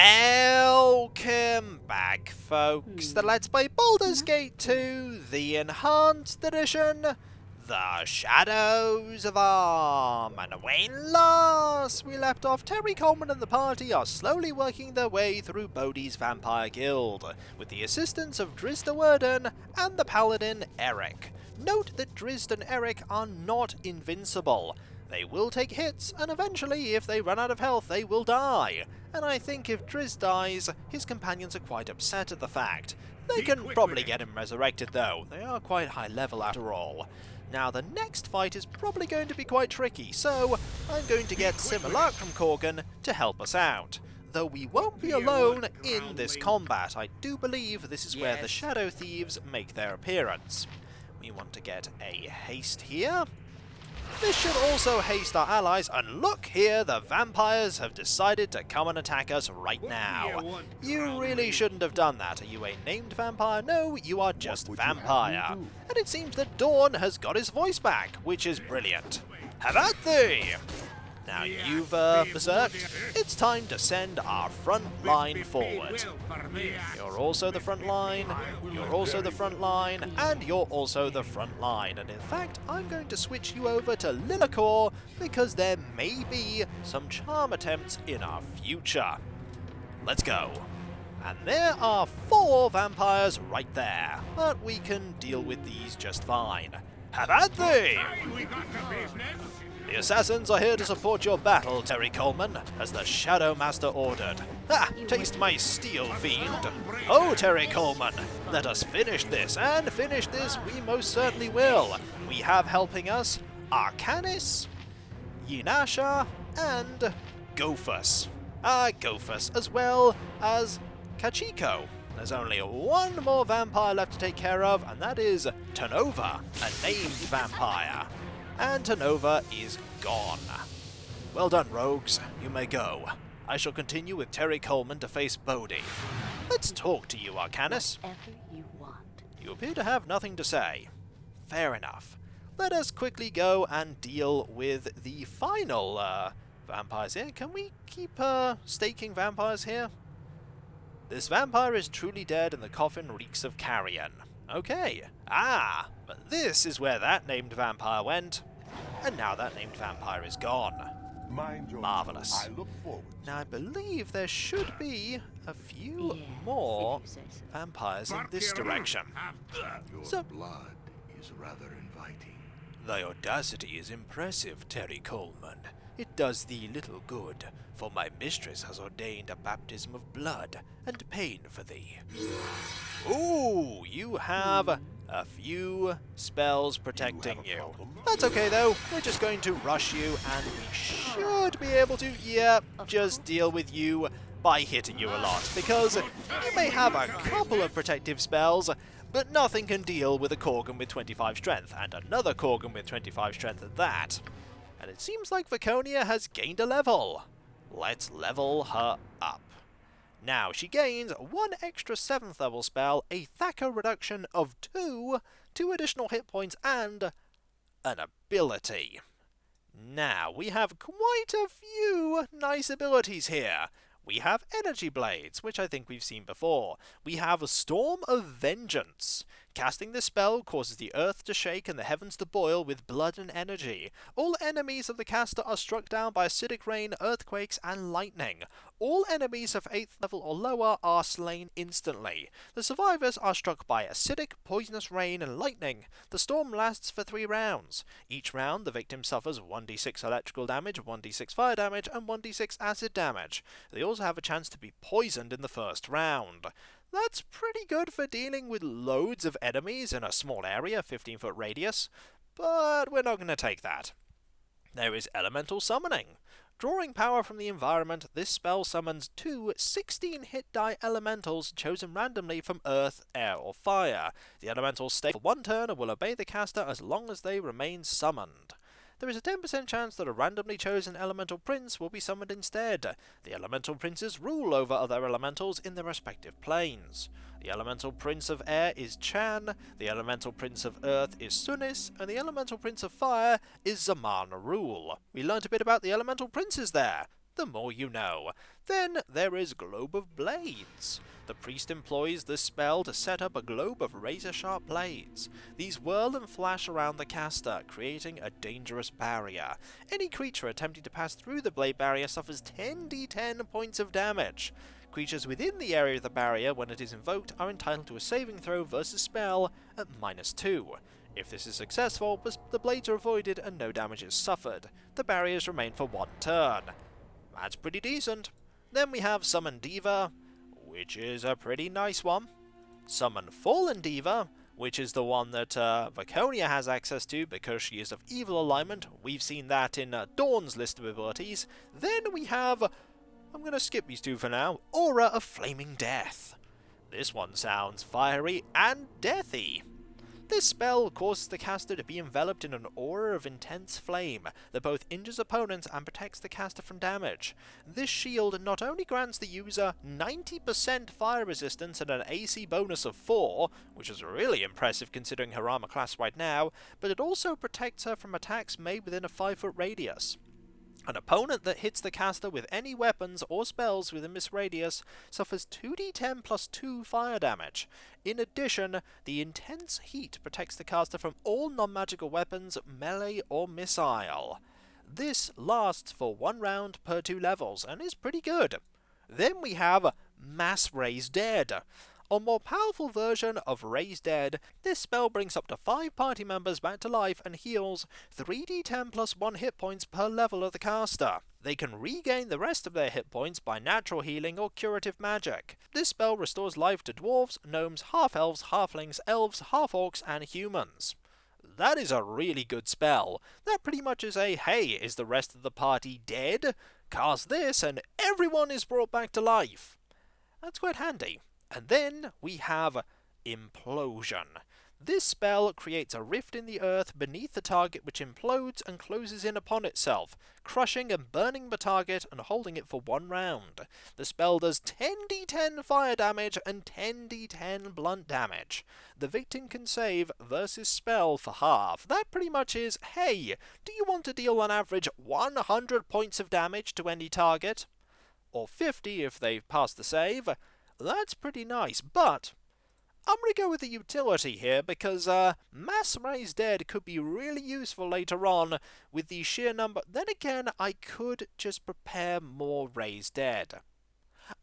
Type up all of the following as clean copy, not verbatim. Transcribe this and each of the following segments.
Welcome back, folks, to Let's Play Baldur's Gate 2, the Enhanced Edition, The Shadows of Arm. And when last we left off, Terri, Coleman and the party are slowly working their way through Bodhi's Vampire Guild, with the assistance of Drizzt the Warden and the paladin Eric. Note that Drizzt and Eric are not invincible. They will take hits, and eventually, if they run out of health, they will die. And I think if Drizzt dies, his companions are quite upset at the fact. They can probably get him resurrected though, they are quite high level after all. Now the next fight is probably going to be quite tricky, so I'm going to get Simulacrum Korgan to help us out. Though we won't be alone in this combat, I do believe this is where the Shadow Thieves make their appearance. We want to get a haste here. This should also haste our allies, and look here, the vampires have decided to come and attack us right now. You really shouldn't have done that. Are you a named vampire? No, you are just vampire. And it seems that Dawn has got his voice back, which is brilliant. Have at thee! Now you've berserked, it's time to send our front line forward. You're also the front line, you're also the front line, and you're also the front line. And in fact, I'm going to switch you over to Lilacor because there may be some charm attempts in our future. Let's go. And there are 4 vampires right there, but we can deal with these just fine. Have at thee! The assassins are here to support your battle, Terri Coleman, as the Shadow Master ordered. Ha! Taste my steel, fiend! Oh, Terri Coleman, let us finish this, and finish this we most certainly will. We have helping us Arcanis, Yinasha, and Gophus. Gophus, as well as Kachiko. There's only one more vampire left to take care of, and that is Tanova, a named vampire. And Tanova is gone. Well done, rogues. You may go. I shall continue with Terri Coleman to face Bodhi. Let's talk to you, Arcanis. Whatever you want. You appear to have nothing to say. Fair enough. Let us quickly go and deal with the final vampires here. Can we keep staking vampires here? This vampire is truly dead and the coffin reeks of carrion. Okay. But this is where that named vampire went. And now that named vampire is gone. Marvellous. Now I believe there should be a few more vampires in this direction. Your blood is rather inviting. Thy audacity is impressive, Terri Coleman. It does thee little good, for my mistress has ordained a baptism of blood and pain for thee. Ooh, you have a few spells protecting you. That's okay though, we're just going to rush you and we should be able to, just deal with you by hitting you a lot, because you may have a couple of protective spells, but nothing can deal with a Korgan with 25 strength, and another Korgan with 25 strength at that. And it seems like Viconia has gained a level. Let's level her up. Now she gains 1 extra 7th level spell, a Thacker reduction of 2 additional hit points, and an ability. Now we have quite a few nice abilities here. We have Energy Blades, which I think we've seen before. We have a Storm of Vengeance. Casting this spell causes the earth to shake and the heavens to boil with blood and energy. All enemies of the caster are struck down by acidic rain, earthquakes, and lightning. All enemies of 8th level or lower are slain instantly. The survivors are struck by acidic, poisonous rain, and lightning. The storm lasts for 3 rounds. Each round, the victim suffers 1d6 electrical damage, 1d6 fire damage, and 1d6 acid damage. They also have a chance to be poisoned in the first round. That's pretty good for dealing with loads of enemies in a small area, 15-foot radius, but we're not going to take that. There is Elemental Summoning. Drawing power from the environment, this spell summons 2 16-hit die elementals chosen randomly from earth, air, or fire. The elementals stay for 1 turn and will obey the caster as long as they remain summoned. There is a 10% chance that a randomly chosen elemental prince will be summoned instead. The elemental princes rule over other elementals in their respective planes. The elemental prince of air is Chan, the elemental prince of earth is Sunis, and the elemental prince of fire is Zaman Rule. We learnt a bit about the elemental princes there. the more you know. Then there is Globe of Blades. The priest employs this spell to set up a globe of razor-sharp blades. These whirl and flash around the caster, creating a dangerous barrier. Any creature attempting to pass through the blade barrier suffers 10d10 points of damage. Creatures within the area of the barrier, when it is invoked, are entitled to a saving throw versus spell at -2. If this is successful, the blades are avoided and no damage is suffered. The barriers remain for 1 turn. That's pretty decent. Then we have Summon Deva, which is a pretty nice one. Summon Fallen Deva, which is the one that Vaconia has access to because she is of evil alignment. We've seen that in Dawn's list of abilities. Then we have, I'm going to skip these two for now, Aura of Flaming Death. This one sounds fiery and deathy. This spell causes the caster to be enveloped in an aura of intense flame that both injures opponents and protects the caster from damage. This shield not only grants the user 90% fire resistance and an AC bonus of 4, which is really impressive considering her armor class right now, but it also protects her from attacks made within a 5-foot radius. An opponent that hits the caster with any weapons or spells within this radius suffers 2d10 plus 2 fire damage. In addition, the intense heat protects the caster from all non-magical weapons, melee or missile. This lasts for 1 round per 2 levels and is pretty good. Then we have Mass Raise Dead. A more powerful version of Raise Dead, this spell brings up to 5 party members back to life and heals 3d10 plus 1 hit points per level of the caster. They can regain the rest of their hit points by natural healing or curative magic. This spell restores life to dwarves, gnomes, half-elves, halflings, elves, half-orcs, and humans. That is a really good spell. That pretty much is a, hey, is the rest of the party dead? Cast this and everyone is brought back to life. That's quite handy. And then we have Implosion. This spell creates a rift in the earth beneath the target which implodes and closes in upon itself, crushing and burning the target and holding it for 1 round. The spell does 10d10 fire damage and 10d10 blunt damage. The victim can save versus spell for half. That pretty much is, hey, do you want to deal on average 100 points of damage to any target? Or 50 if they pass the save. That's pretty nice, but I'm going to go with the utility here because Mass Raise Dead could be really useful later on with the sheer number. Then again, I could just prepare more Raise Dead.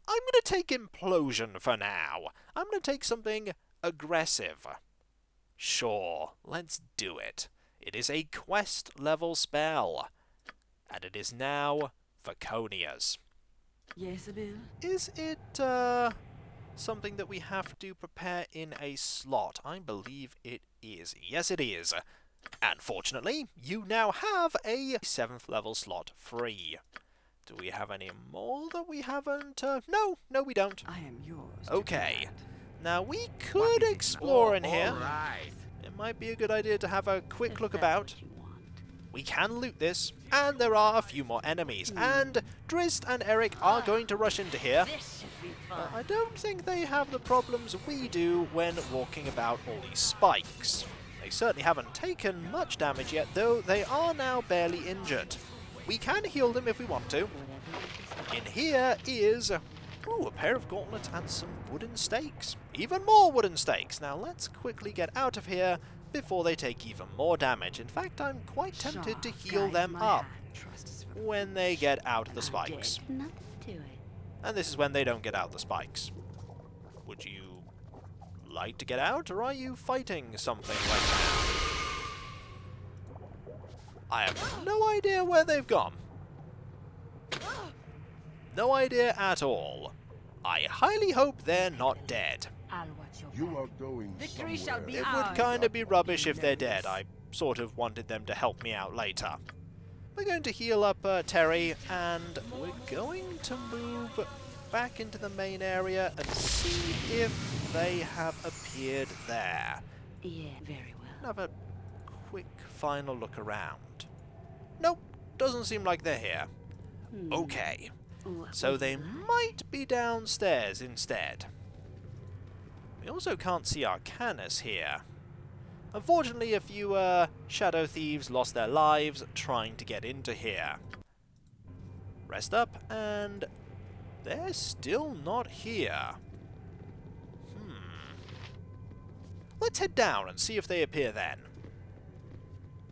I'm going to take Implosion for now. I'm going to take something aggressive. Sure, let's do it. It is a quest level spell, and it is now Vaconia's. Yes, Bill? Is it, something that we have to prepare in a slot? I believe it is. Yes, it is. And fortunately, you now have a 7th level slot free. Do we have any more that we haven't? No, we don't. I am yours. Okay. Now, we could explore in here. Right. It might be a good idea to have a quick look about. We can loot this, and there are a few more enemies, and Drizzt and Eric are going to rush into here. I don't think they have the problems we do when walking about all these spikes. They certainly haven't taken much damage yet, though they are now barely injured. We can heal them if we want to. In here is a pair of gauntlets and some wooden stakes. Even more wooden stakes. Now let's quickly get out of here before they take even more damage. In fact, I'm quite tempted to heal them up when they get out of the spikes. And this is when they don't get out the spikes. Would you like to get out, or are you fighting something right now? I have no idea where they've gone. No idea at all. I highly hope they're not dead. You are going Victory shall be It ours. would kind of be rubbish if they're dead. I sort of wanted them to help me out later. We're going to heal up Terri, and we're going to move back into the main area and see if they have appeared there. Yeah, very well. Have a quick final look around. Nope, doesn't seem like they're here. Okay, so they might be downstairs instead. We also can't see Arcanus here. Unfortunately, a few Shadow Thieves lost their lives trying to get into here. Rest up, and they're still not here. Let's head down and see if they appear then.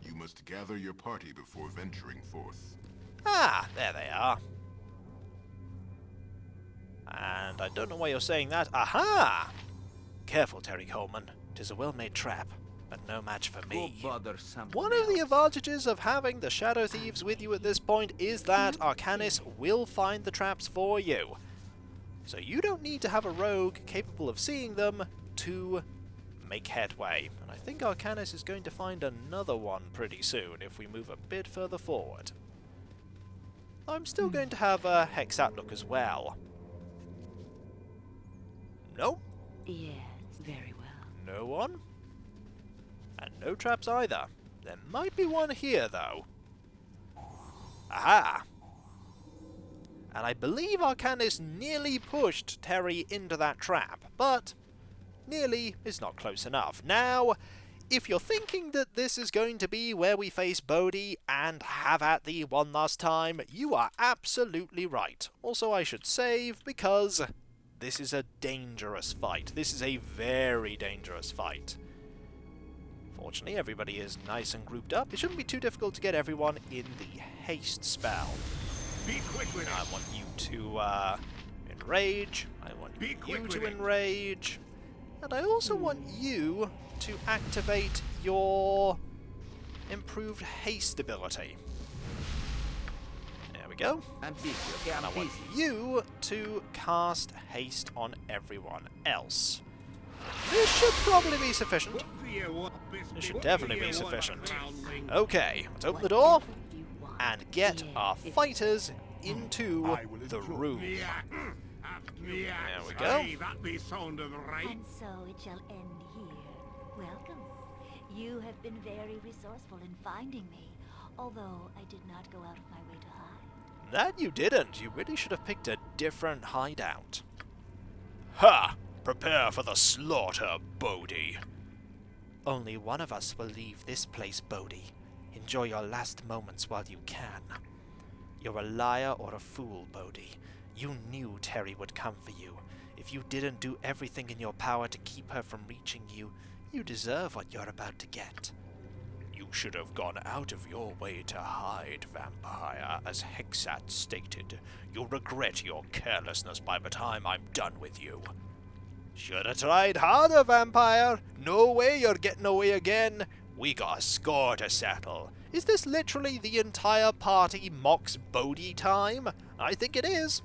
You must gather your party before venturing forth. Ah, there they are. And I don't know why you're saying that. Aha! Careful, Terri Coleman. 'Tis a well-made trap, but no match for me. One of the advantages of having the Shadow Thieves with you at this point is that Arcanis will find the traps for you. So you don't need to have a rogue capable of seeing them to make headway. And I think Arcanis is going to find another one pretty soon if we move a bit further forward. I'm still going to have a Hexaat look as well. Nope. Yes, very well. No one. And no traps either. There might be one here, though. Aha! And I believe Arcanis nearly pushed Terri into that trap, but nearly is not close enough. Now, if you're thinking that this is going to be where we face Bodhi and have at thee one last time, you are absolutely right. Also, I should save, because this is a dangerous fight. This is a very dangerous fight. Fortunately, everybody is nice and grouped up. It shouldn't be too difficult to get everyone in the haste spell. Be quick with I want you to enrage. I want you to enrage. And I also want you to activate your improved haste ability. There we go. And I want you to cast haste on everyone else. This should probably be sufficient. This should definitely be sufficient. Okay, let's open the door and get our fighters into the room. There we go. And so it shall end here. Welcome. You have been very resourceful in finding me, although I did not go out of my way to hide. That you didn't. You really should have picked a different hideout. Ha! Prepare for the slaughter, Bodhi. Only one of us will leave this place, Bodhi. Enjoy your last moments while you can. You're a liar or a fool, Bodhi. You knew Terri would come for you. If you didn't do everything in your power to keep her from reaching you, you deserve what you're about to get. You should have gone out of your way to hide, vampire, as Hexaat stated. You'll regret your carelessness by the time I'm done with you. Should have tried harder, vampire. No way you're getting away again. We got a score to settle. Is this literally the entire party mocks Bodhi time? I think it is.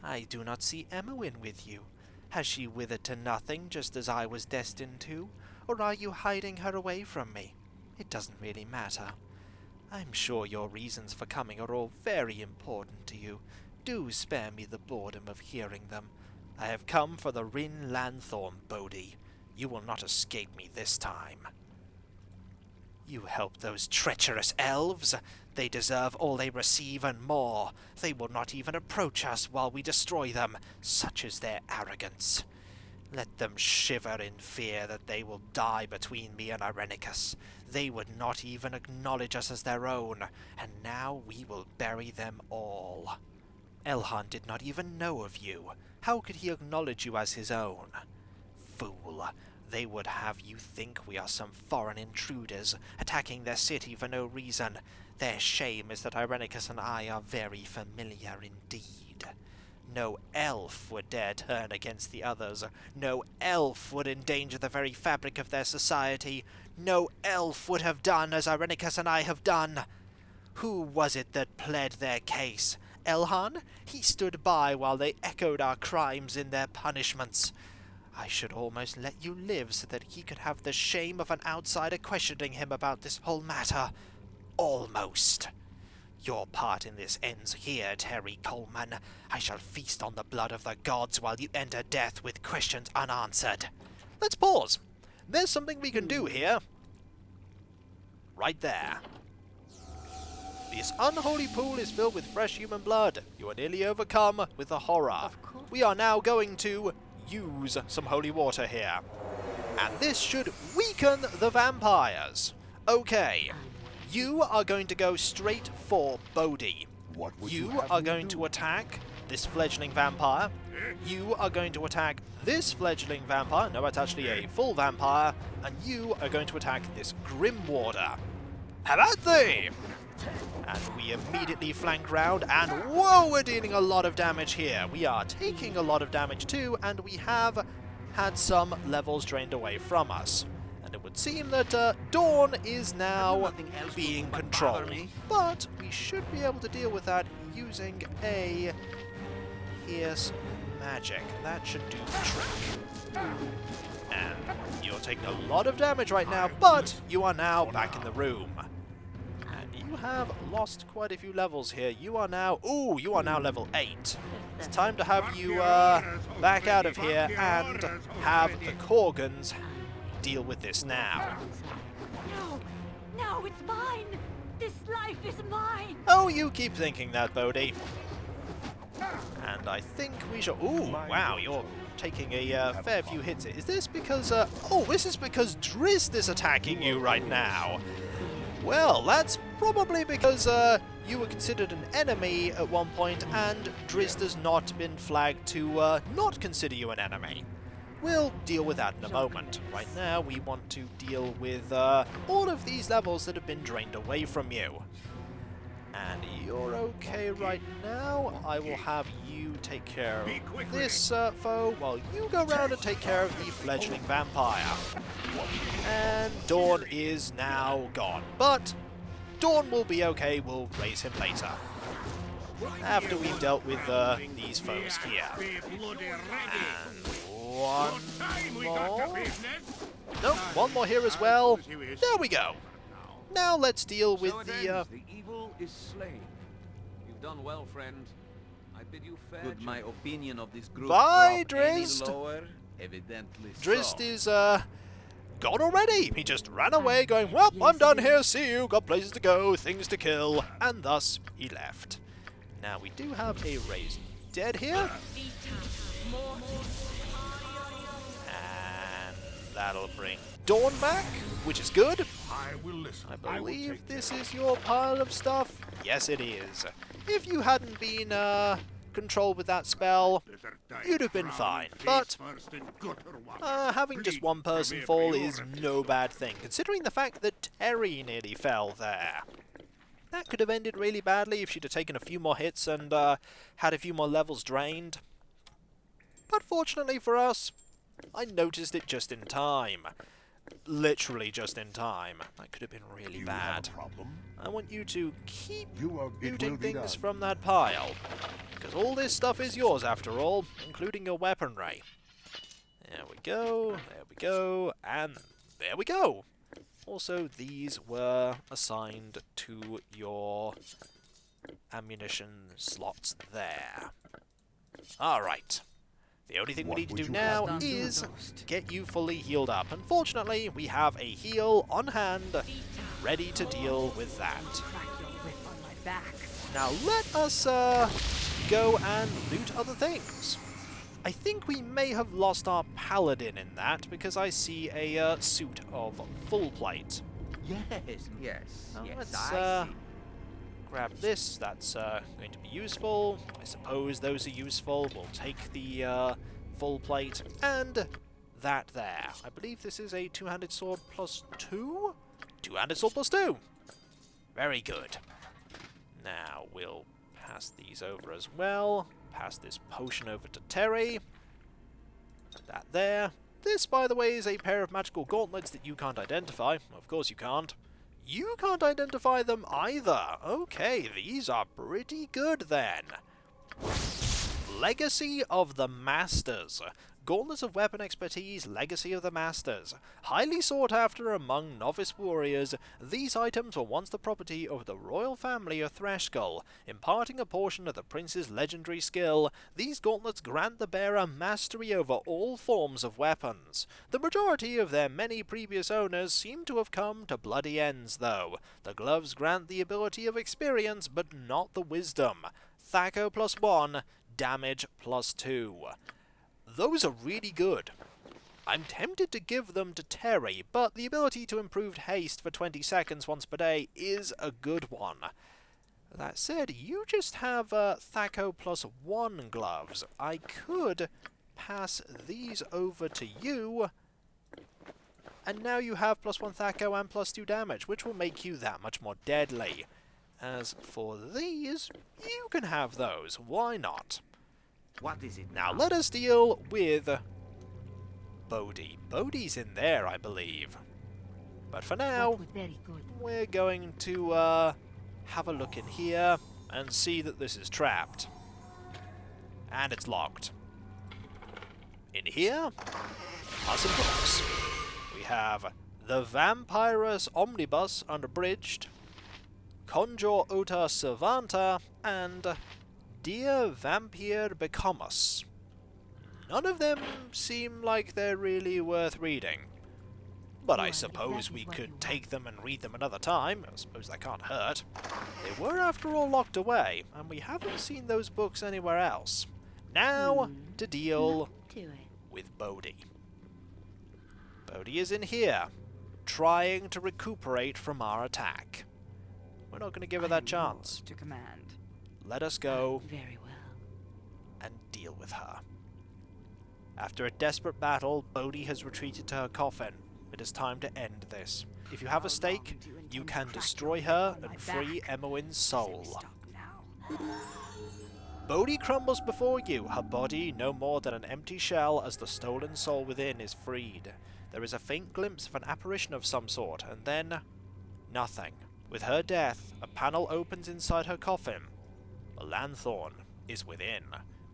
I do not see Emowyn with you. Has she withered to nothing just as I was destined to? Or are you hiding her away from me? It doesn't really matter. I'm sure your reasons for coming are all very important to you. Do spare me the boredom of hearing them. I have come for the Rin Lanthorn, Bodhi. You will not escape me this time. You help those treacherous elves. They deserve all they receive and more. They will not even approach us while we destroy them. Such is their arrogance. Let them shiver in fear that they will die between me and Irenicus. They would not even acknowledge us as their own, and now we will bury them all. Elhan did not even know of you. How could he acknowledge you as his own? Fool. They would have you think we are some foreign intruders, attacking their city for no reason. Their shame is that Irenicus and I are very familiar indeed. No elf would dare turn against the others. No elf would endanger the very fabric of their society. No elf would have done as Irenicus and I have done. Who was it that pled their case? Elhan? He stood by while they echoed our crimes in their punishments. I should almost let you live so that he could have the shame of an outsider questioning him about this whole matter. Almost. Your part in this ends here, Terri Coleman. I shall feast on the blood of the gods while you enter death with questions unanswered. Let's pause. There's something we can do here. Right there. This unholy pool is filled with fresh human blood. You are nearly overcome with the horror. We are now going to use some holy water here. And this should weaken the vampires. Okay, you are going to go straight for Bodhi. You are going to attack this fledgling vampire. You are going to attack this fledgling vampire. No, it's actually a full vampire. And you are going to attack this Grim Warder. How about thee? And we immediately flank round, and whoa, we're dealing a lot of damage here. We are taking a lot of damage too, and we have had some levels drained away from us. And it would seem that Dawn is now being controlled. But we should be able to deal with that using a Pierce Magic. That should do the trick. And you're taking a lot of damage right now, but you are now back in the room. You have lost quite a few levels here. You are now... Ooh, you are now level 8. It's time to have you back out of here and have the Korgans deal with this now. No, it's mine! This life is mine! Oh, you keep thinking that, Bodhi. And I think we shall... Ooh, wow, you're taking a fair few hits. Is this because... Oh, this is because Drizzt is attacking you right now. Well, that's probably because you were considered an enemy at one point, and Drizzt has not been flagged to not consider you an enemy. We'll deal with that in a moment. Right now, we want to deal with all of these levels that have been drained away from you. And you're okay right now. I will have you take care of this foe while you go around and take care of the fledgling vampire. And Dawn is now gone. But Dawn will be okay. We'll raise him later. After we've dealt with these foes here. And one more. Nope, one more here as well. There we go. Now let's deal with the evil is slain. You've done well, friend. I bid you fair. Could my opinion of this group Bye, drop any Drizzt. lower? Evidently Drizzt so. is gone already. He just ran away going, well, I'm done here, see you, got places to go, things to kill, and thus he left. Now we do have a raised dead here. And that'll bring Dawn back, which is good. I will listen. I believe this is your pile of stuff. Yes, it is. If you hadn't been controlled with that spell, you'd have been fine. But having just one person fall is no bad thing, considering the fact that Terri nearly fell there. That could have ended really badly if she'd have taken a few more hits and had a few more levels drained. But fortunately for us, I noticed it just in time. Literally just in time. That could have been really bad. I want you to keep looting things from that pile, because all this stuff is yours after all, including your weaponry. There we go, and there we go! Also, these were assigned to your ammunition slots there. Alright. The only thing we need to do now is get you fully healed up. Unfortunately, we have a heal on hand, ready to deal with that. Now let us go and loot other things. I think we may have lost our paladin in that, because I see a suit of full plate. Yes, Now yes, let's I see. grab this. That's going to be useful. I suppose those are useful. We'll take the full plate and that there. I believe this is a two-handed sword plus 2? Two-handed sword plus 2! Very good. Now we'll pass these over as well. Pass this potion over to Terri. That there. This, by the way, is a pair of magical gauntlets that you can't identify. Of course you can't. You can't identify them either. Okay, these are pretty good then. Legacy of the Masters. Gauntlets of Weapon Expertise, Legacy of the Masters. Highly sought after among novice warriors, these items were once the property of the royal family of Threskull. Imparting a portion of the prince's legendary skill, these gauntlets grant the bearer mastery over all forms of weapons. The majority of their many previous owners seem to have come to bloody ends, though. The gloves grant the ability of experience, but not the wisdom. Thaco plus 1, damage plus 2. Those are really good. I'm tempted to give them to Terri, but the ability to improved haste for 20 seconds once per day is a good one. That said, you just have Thaco +1 gloves. I could pass these over to you, and now you have +1 Thaco and +2 damage, which will make you that much more deadly. As for these, you can have those. Why not? What is it Now let us deal with Bodhi. Bodhi's in there, I believe. But for now, Very good. we're going to have a look in here and see that this is trapped. And it's locked. In here are some books. We have The Vampirus Omnibus Unabridged, Conjure Ota Servanta, and Dear Vampire Becomus. None of them seem like they're really worth reading. But I suppose we could take them and read them another time. I suppose that can't hurt. They were, after all, locked away, and we haven't seen those books anywhere else. Now, to deal with Bodhi. Bodhi is in here, trying to recuperate from our attack. We're not going to give her that chance. To command. Let us go Very well. and deal with her. After a desperate battle, Bodhi has retreated to her coffin. It is time to end this. If you have a stake, you can destroy her and free Emoin's soul. Bodhi crumbles before you, her body no more than an empty shell as the stolen soul within is freed. There is a faint glimpse of an apparition of some sort, and then nothing. With her death, a panel opens inside her coffin. The Lanthorn is within.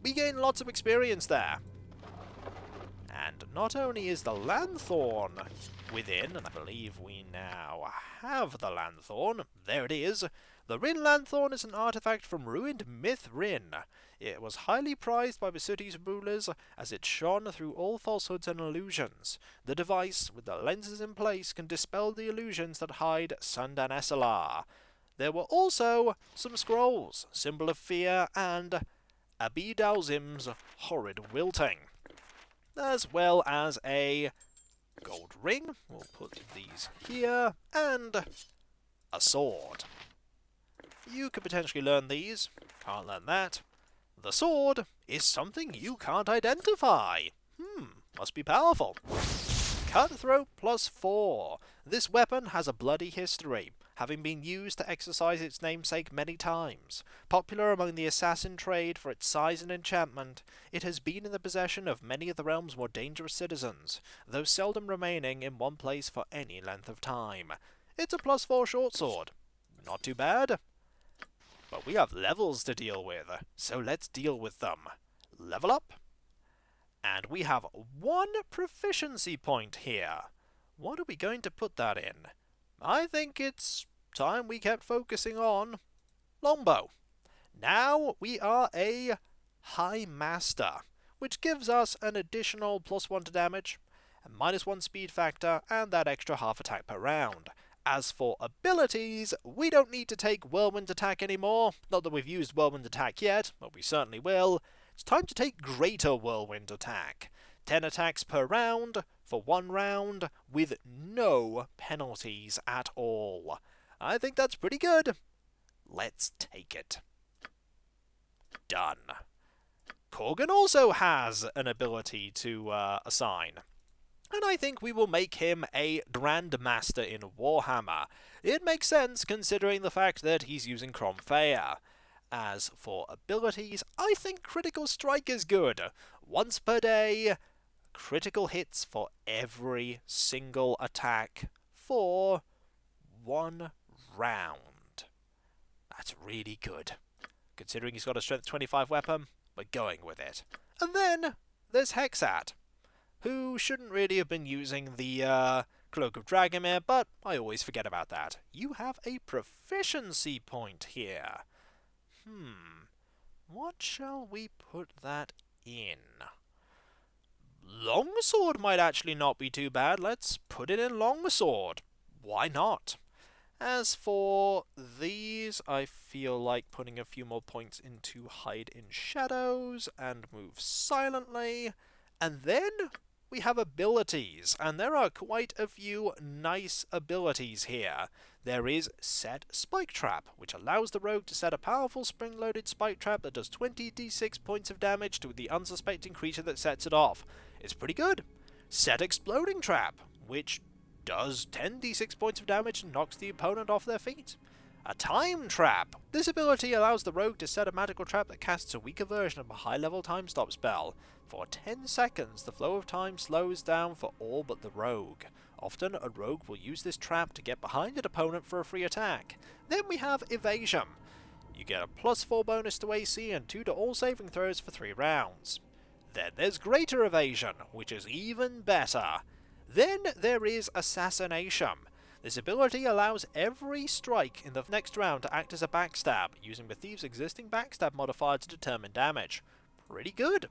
We gain lots of experience there. And not only is the Lanthorn within, and I believe we now have the Lanthorn. There it is. The Rin Lanthorn is an artifact from ruined Myth Rin. It was highly prized by the city's rulers as it shone through all falsehoods and illusions. The device, with the lenses in place, can dispel the illusions that hide Sundan Esalar. There were also some scrolls, symbol of fear, and Abi Dalzim's horrid wilting, as well as a gold ring. We'll put these here, and a sword. You could potentially learn these. Can't learn that. The sword is something you can't identify. Must be powerful. Cutthroat +4. This weapon has a bloody history, having been used to exercise its namesake many times. Popular among the assassin trade for its size and enchantment, it has been in the possession of many of the realm's more dangerous citizens, though seldom remaining in one place for any length of time. It's a +4 short sword. Not too bad. But we have levels to deal with, so let's deal with them. Level up. And we have 1 proficiency point here. What are we going to put that in? I think it's time we kept focusing on longbow. Now we are a High Master, which gives us an additional +1 to damage, a -1 speed factor, and that extra half attack per round. As for abilities, we don't need to take Whirlwind Attack anymore. Not that we've used Whirlwind Attack yet, but we certainly will. It's time to take Greater Whirlwind Attack. 10 attacks per round for 1 round with no penalties at all. I think that's pretty good. Let's take it. Done. Korgan also has an ability to assign. And I think we will make him a Grandmaster in Warhammer. It makes sense considering the fact that he's using Cromfeia. As for abilities, I think Critical Strike is good. Once per day, critical hits for every single attack for 1 round. That's really good. Considering he's got a Strength 25 weapon, we're going with it. And then there's Hexaat, who shouldn't really have been using the Cloak of Dragomir, but I always forget about that. You have a proficiency point here. What shall we put that in? Longsword might actually not be too bad. Let's put it in Longsword. Why not? As for these, I feel like putting a few more points into Hide in Shadows and Move Silently. And then we have abilities, and there are quite a few nice abilities here. There is Set Spike Trap, which allows the rogue to set a powerful spring-loaded spike trap that does 20d6 points of damage to the unsuspecting creature that sets it off. It's pretty good. Set Exploding Trap, which does 10d6 points of damage and knocks the opponent off their feet. A Time Trap. This ability allows the rogue to set a magical trap that casts a weaker version of a high-level time stop spell. For 10 seconds, the flow of time slows down for all but the rogue. Often, a rogue will use this trap to get behind an opponent for a free attack. Then we have Evasion. You get a +4 bonus to AC and 2 to all saving throws for 3 rounds. Then there's Greater Evasion, which is even better. Then there is Assassination. This ability allows every strike in the next round to act as a backstab, using the Thief's existing backstab modifier to determine damage. Pretty good.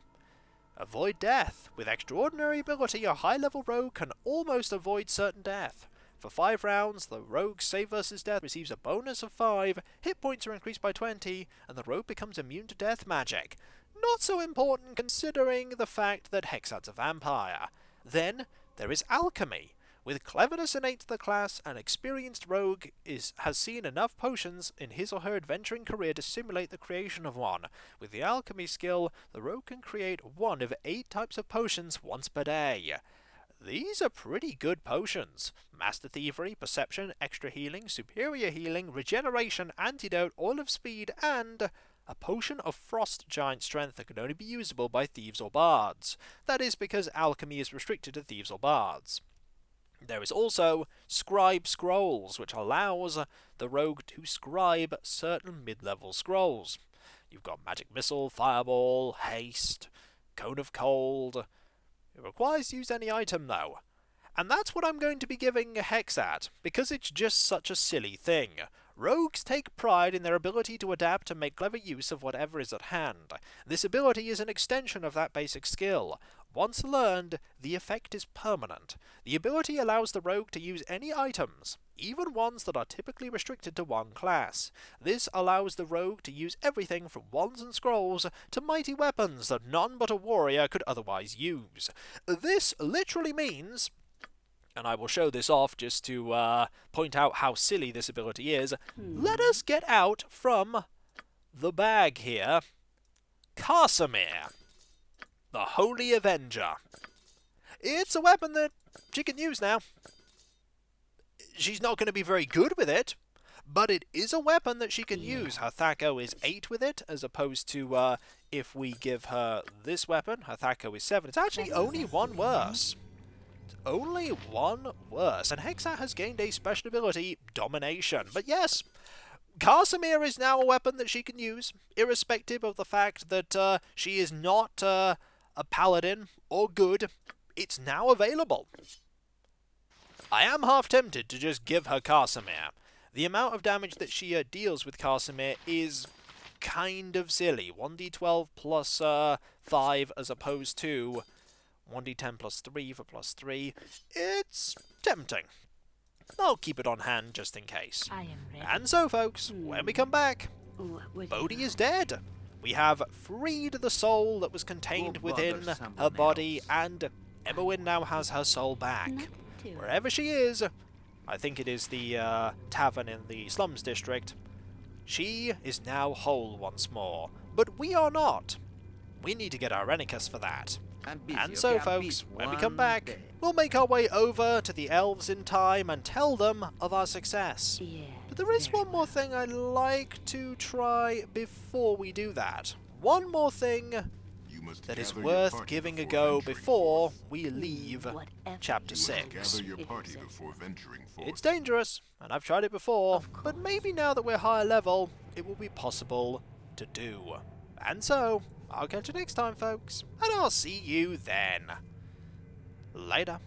Avoid Death. With extraordinary ability, a high-level rogue can almost avoid certain death. For 5 rounds, the rogue's save versus death receives a bonus of 5, hit points are increased by 20, and the rogue becomes immune to death magic. Not so important considering the fact that Hexaat's a vampire. Then, there is Alchemy. With cleverness innate to the class, an experienced rogue has seen enough potions in his or her adventuring career to simulate the creation of one. With the alchemy skill, the rogue can create one of 8 types of potions once per day. These are pretty good potions. Master Thievery, Perception, Extra Healing, Superior Healing, Regeneration, Antidote, Oil of Speed, and a potion of Frost Giant Strength that can only be usable by thieves or bards. That is because alchemy is restricted to thieves or bards. There is also Scribe Scrolls, which allows the rogue to scribe certain mid-level scrolls. You've got Magic Missile, Fireball, Haste, Cone of Cold. It requires to use any item though. And that's what I'm going to be giving Hexaat, because it's just such a silly thing. Rogues take pride in their ability to adapt and make clever use of whatever is at hand. This ability is an extension of that basic skill. Once learned, the effect is permanent. The ability allows the rogue to use any items, even ones that are typically restricted to one class. This allows the rogue to use everything from wands and scrolls to mighty weapons that none but a warrior could otherwise use. This literally means, and I will show this off just to point out how silly this ability is, let us get out from the bag here Casimir, the Holy Avenger. It's a weapon that she can use now. She's not going to be very good with it, but it is a weapon that she can use. Her THAC0 is 8 with it, as opposed to if we give her this weapon, her THAC0 is 7. It's actually only 1 worse. It's only 1 worse, and Hexaat has gained a special ability, Domination. But yes, Casimir is now a weapon that she can use, irrespective of the fact that she is not a paladin or good. It's now available. I am half tempted to just give her Casimir. The amount of damage that she deals with Casimir is kind of silly. 1d12 plus 5 as opposed to 1d10 plus 3 for plus 3. It's tempting. I'll keep it on hand just in case. I am ready. And so, folks, when we come back, Bodhi is dead. We have freed the soul that was contained within her body, and Emowyn now has her soul back. Wherever she is, I think it is the tavern in the slums district, she is now whole once more. But we are not. We need to get Irenicus for that. And so, folks, when we come back, we'll make our way over to the elves in time and tell them of our success. But there is one more thing I'd like to try before we do that. One more thing that is worth giving a go before we leave Chapter 6. It's dangerous, and I've tried it before, but maybe now that we're higher level, it will be possible to do. And so, I'll catch you next time, folks, and I'll see you then. Later.